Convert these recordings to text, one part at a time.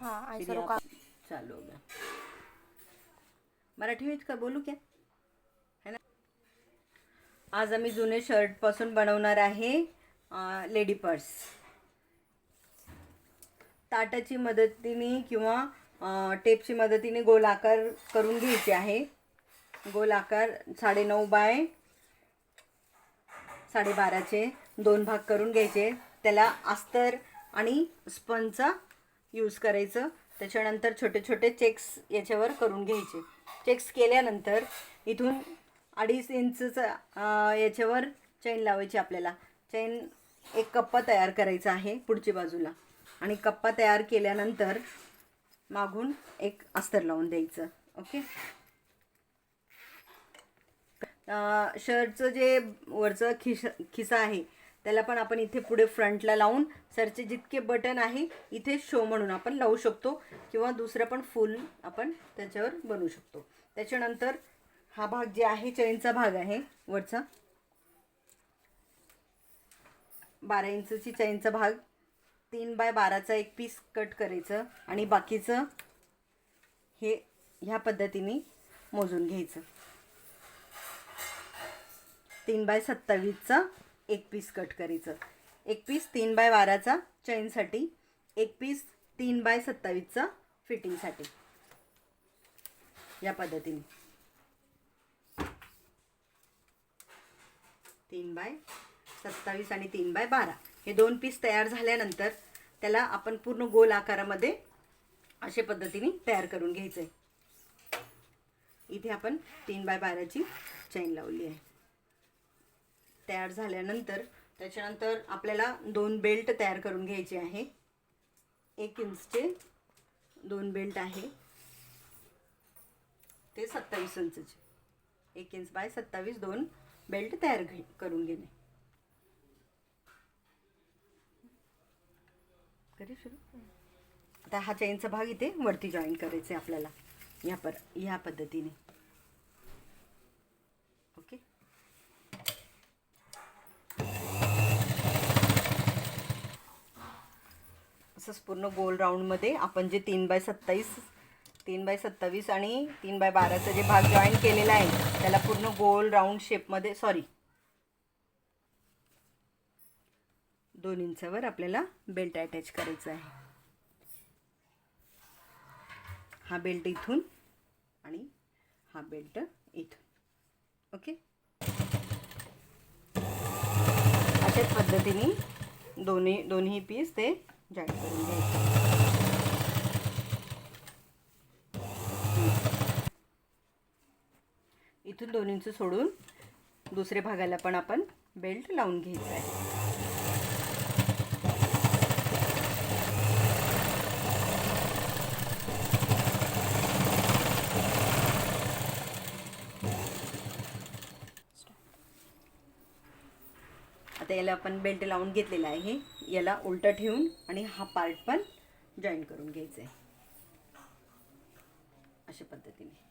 हाँ ऐसा फिर रुका। यहाँ चालू होगा। मराठी में का बोलू क्या, है ना? आज आम्ही जुने शर्ट पासून बनवणार आहे लेडी पर्स। ताटाची मदतीने किंवा टेपची मदतीने गोल आकार करून घ्यायचे आहे। गोल आकार 9.5 बाय 12.5चे 2 भाग करून घ्यायचे। त्याला अस्तर आणि स्पंजचा यूज करायचं। त्याच्यानंतर छोटे छोटे चेक्स याच्यावर करून घ्यायचे। चेक्स केल्यानंतर इथून 2.5 इंचचा याच्यावर चैन लावायची आपल्याला। चैन एक कप्पा तयार करायचा आहे पुढच्या बाजूला, आणि कप्पा तयार केल्यानंतर मागून एक अस्तर लावून द्यायचं। ओके। शर्टचं जे वरचं खिसा आहे त्याला पण आपण इथे पुढे फ्रंटला लावून सरचे जितके बटन आहे इथे शो म्हणून आपण लावू शकतो, किंवा दुसरं पण फुल आपण त्याच्यावर बनवू शकतो। त्याच्यानंतर हा भाग जे आहे चैनचा भाग आहे वरचा 12 इंचची चैनचा भाग 3 बाय 12चा एक पीस कट करायचं, आणि बाकीचं हे ह्या पद्धतीने मोजून घ्यायचं। 3 बाय 27चा एक पीस कट करायचं। एक पीस 3 बाय 12चा चैनसाठी, एक पीस 3 बाय 27चा फिटिंगसाठी, या पद्धतीने 3 बाय 27 आणि 3 बाय 12 हे 2 पीस तयार झाल्यानंतर त्याला आपण पूर्ण गोल आकारामध्ये अशा पद्धतीने तयार करून घ्यायचं आहे। इथे आपण 3 बाय 12ची चैन लावली आहे। तयार झाल्यानंतर त्याच्यानंतर आपल्याला 2 बेल्ट तयार करून घ्यायचे आहे। 1 इंचचे 2 बेल्ट आहे, ते 27 इंचचे। 1 इंच बाय 27 2 बेल्ट तयार करून घेणे। कधी सुरू आता हा चैनचा भाग इथे वरती जॉईन करायचे आपल्याला या पद्धतीने। ओके। असंच पूर्ण गोल राऊंडमध्ये आपण जे 3 बाय 27 आणि 3 बाय 12चा जे भाग जॉईन केलेला आहे त्याला पूर्ण गोल राऊंड शेपमध्ये 2 इंचावर आपल्याला बेल्ट अटॅच करायचा आहे। हा बेल्ट इथून आणि हा बेल्ट इथून। ओके। अशाच पद्धतीने दोन्ही पीस ते जॉईन करून घ्यायचे। इथून 2 इंच सोडून दुसऱ्या भागाला पण आपण बेल्ट लावून घ्यायचा आहे। आता याला आपण बेल्ट लावून घेतलेला आहे, याला उलट ठेवून आणि हा पार्ट पण जॉईन करून घ्यायचा आहे अशा पद्धतीने।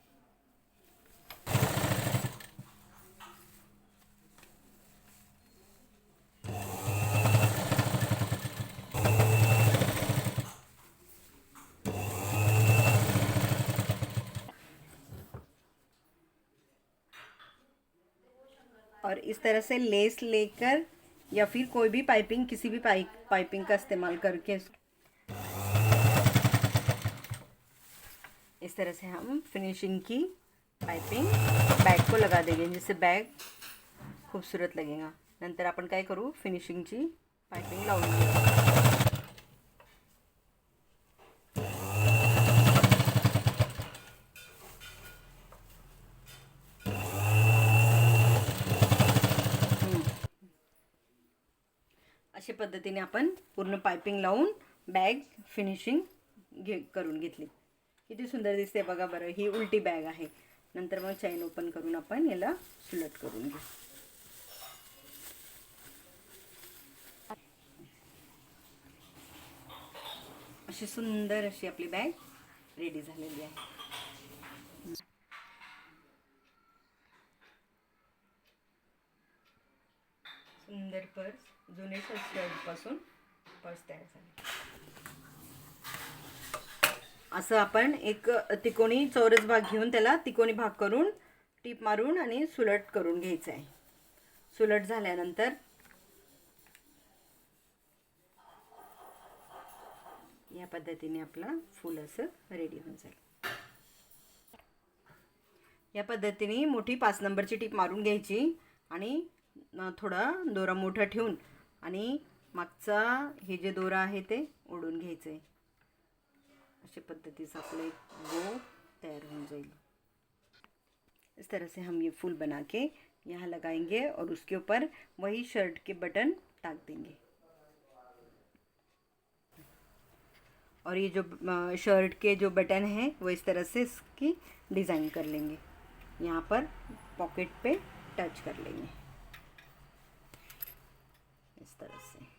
और इस तरह से लेस लेकर या फिर कोई भी पाइपिंग किसी भी पाइपिंग का इस्तेमाल करके इस तरह से हम फिनिशिंग की पाइपिंग बैग को लगा देंगे, जिससे बैग खूबसूरत लगेगा। नंतर आपण काय करू, फिनिशिंगची पाइपिंग लावून घेऊ। अशा पद्धतीने आपण पूर्ण पाइपिंग लावून बॅग फिनिशिंग करून घेतली। किती सुंदर दिसते बघा बरं। ही उलटी बॅग आहे। नंतर मग चैन ओपन करून आपण याला सुलट करून घेऊ। अशी सुंदर अशी आपली बॅग रेडी झालेली आहे। सुंदर पर्स, जुने शर्ट पासून पर्स तयार झाली। असं आपण एक तिकोणी चौरस भाग घेऊन त्याला तिकोणी भाग करून टीप मारून आणि सुलट करून घ्यायचं आहे. सुलट झाल्यानंतर या पद्धतीने आपला फूल असं रेडी होऊन जाईल. या पद्धतीने मोठी 5 नंबरची टीप मारून घ्यायची आणि थोडा दोरा मोठा ठेवून आणि मागचा हे जे दोरा आहे ते ओढून घ्यायचं आहे. अशा पद्धतीचं आपलं एक गो तैयार हो जाएगी. इस तरह से हम ये फूल बना के यहाँ लगाएंगे और उसके ऊपर वही शर्ट के बटन टाक देंगे. और ये जो शर्ट के जो बटन हैं वो इस तरह से इसकी डिज़ाइन कर लेंगे. यहाँ पर पॉकेट पे टच कर लेंगे इस तरह से.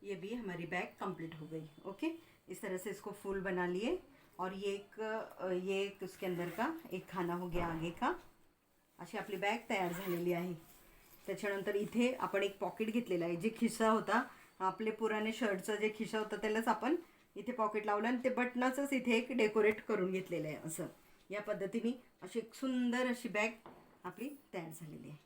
ये भी हमारी बैग कंप्लीट हो गई. ओके, इस तरह से इसको फूल बना लिए. और ये एक उसके अंदर का एक खाना हो गया आगे का. अशी आपली बॅग तयार झालेली आहे. त्याच्यानंतर इथे आपण एक पॉकेट घेतलेला आहे. जे खिसा होता आपले पुराणे शर्टचा जे खिसा होता त्यालाच आपण इथे पॉकेट लावलं आणि ते बटनाचंच इथे एक डेकोरेट करून घेतलेलं आहे. असं या पद्धतीने अशी एक सुंदर अशी बॅग आपली तयार झालेली आहे.